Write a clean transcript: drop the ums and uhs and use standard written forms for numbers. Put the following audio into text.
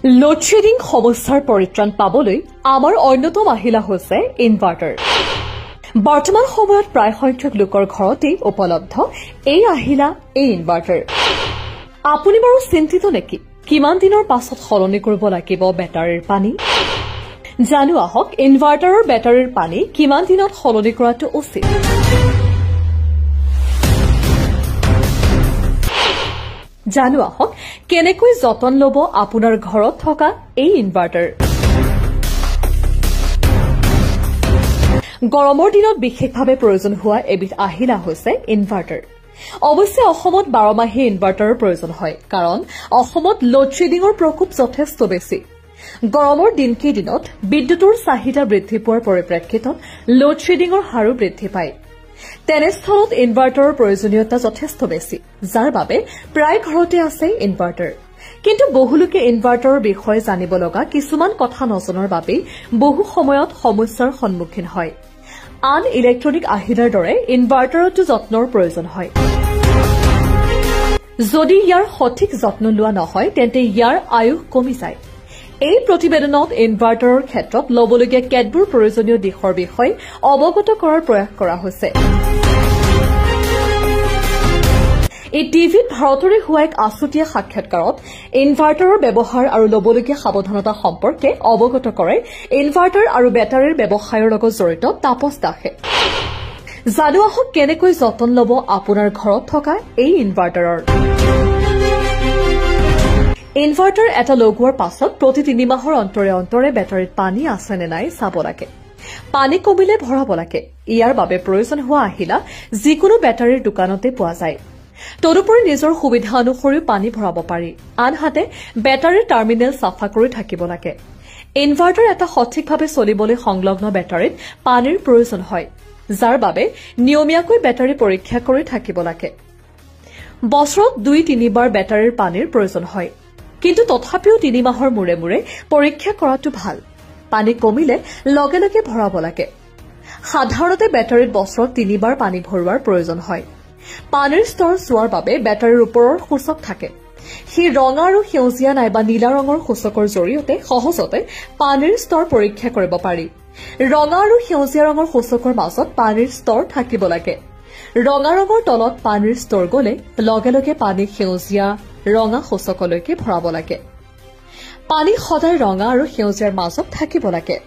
Load shedding সমস্যাৰ পৰিত্ৰাণ পাবলৈ আমাৰ অন্যতম আহিলা হৈছে ইনভাৰ্টাৰ। বৰ্তমান সময়ত প্ৰায় সংখ্যক লোকৰ ঘৰতেই উপলব্ধ এই আহিলা এই ইনভাৰ্টাৰ। আপুনি বাৰু চিন্তিত নেকি কিমান দিনৰ পাছত সলনি কৰিব লাগিব বেটাৰীৰ পানী? জানো আহক ইনভাৰ্টাৰৰ বেটাৰীৰ পানী কিমান দিনত সলনি কৰাটো উচিত। জানো আহক কেনেকৈ যতন ল'ব আপোনাৰ ঘৰত থকা এই ইনভাৰ্টাৰ। গৰমৰ দিনত বিশেষভাৱে প্ৰয়োজন হোৱা এবিধ আহিলা হৈছে ইনভাৰ্টাৰ। অৱশ্যে অসমত 12 মাহেই ইনভাৰ্টাৰৰ প্ৰয়োজন হয়, কাৰণ অসমত লোডশ্বেডিঙৰ প্ৰকোপ যথেষ্ট বেছি। গৰমৰ দিনকেইদিনত বিদ্যুতৰ চাহিদা বৃদ্ধি পোৱাৰ পৰিপ্ৰেক্ষিতত লোডশ্বেডিঙৰ হাৰো বৃদ্ধি পায়। তেনেস্থলত ইনভাৰ্টাৰৰ প্ৰয়োজনীয়তা যথেষ্ট বেছি, যাৰ বাবে প্ৰায় ঘৰতে আছে ইনভাৰ্টাৰ। কিন্তু বহুলোকে ইনভাৰ্টাৰৰ বিষয়ে জানিব লগা কিছুমান কথা নজনাৰ বাবেই বহু সময়ত সমস্যাৰ সন্মুখীন হয়। আন ইলেক্ট্ৰনিক আহিলাৰ দৰে ইনভাৰ্টাৰতো যত্নৰ প্ৰয়োজন হয়। যদি ইয়াৰ সঠিক যত্ন লোৱা নহয় তেন্তে ইয়াৰ আয়ুস কমি যায়। এই প্ৰতিবেদনত ইনভাৰ্টাৰৰ ক্ষেত্ৰত ল'বলগীয়া কেতবোৰ প্ৰয়োজনীয় দিশৰ বিষয়ে অৱগত কৰাৰ প্ৰয়াস কৰা হৈছে। এই টিভিত ভাৰতৰে হোৱা এক আছুতীয়া সাক্ষাৎকাৰত ইনভাৰ্টাৰৰ ব্যৱহাৰ আৰু ল'বলগীয়া সাৱধানতা সম্পৰ্কে অৱগত কৰে ইনভাৰ্টাৰ আৰু বেটাৰীৰ ব্যৱসায়ৰ লগত জড়িত তাপস দাসে। জানো আহক কেনেকৈ যতন ল'ব আপোনাৰ ঘৰত থকা এই ইনভাৰ্টাৰৰ। ইনভাৰ্টাৰ এটা লগোৱাৰ পাছত প্ৰতি 3 মাহৰ অন্তৰে অন্তৰে বেটাৰীত পানী আছে নে নাই চাব লাগে। পানী কমিলে ভৰাব লাগে। ইয়াৰ বাবে প্ৰয়োজন হোৱা আহিলা যিকোনো বেটাৰীৰ দোকানতে পোৱা যায়। তদুপৰি নিজৰ সুবিধা অনুসৰিও পানী ভৰাব পাৰি। আনহাতে বেটাৰীৰ টাৰ্মিনেল চাফা কৰি থাকিব লাগে। ইনভাৰ্টাৰ এটা সঠিকভাৱে চলিবলৈ সংলগ্ন বেটাৰীত পানীৰ প্ৰয়োজন হয়, যাৰ বাবে নিয়মীয়াকৈ বেটাৰী পৰীক্ষা কৰি থাকিব লাগে। বছৰত 2-3 বাৰ বেটাৰীৰ পানীৰ প্ৰয়োজন হয়, কিন্তু তথাপিও 3 মাহৰ মূৰে মূৰে পৰীক্ষা কৰাটো ভাল। পানী কমিলে লগে লগে ভৰাব লাগে। সাধাৰণতে বেটাৰীত বছৰত 3 বাৰ পানী ভৰোৱাৰ প্ৰয়োজন হয়। পানীৰ স্তৰ চোৱাৰ বাবে বেটাৰীৰ ওপৰৰ সূচক থাকে। সেই ৰঙা আৰু সেউজীয়া নাইবা নীলা ৰঙৰ সূচকৰ জৰিয়তে সহজতে পানীৰ স্তৰ পৰীক্ষা কৰিব পাৰি। ৰঙা আৰু সেউজীয়া ৰঙৰ সূচকৰ মাজত পানীৰ স্তৰ থাকিব লাগে। ৰঙা ৰঙৰ তলত পানীৰ স্তৰ গ'লে লগে লগে পানী সেউজীয়া ৰঙা সূচকলৈকে ভৰাব লাগে। পানী সদায় ৰঙা আৰু সেউজীয়াৰ মাজত থাকিব লাগে।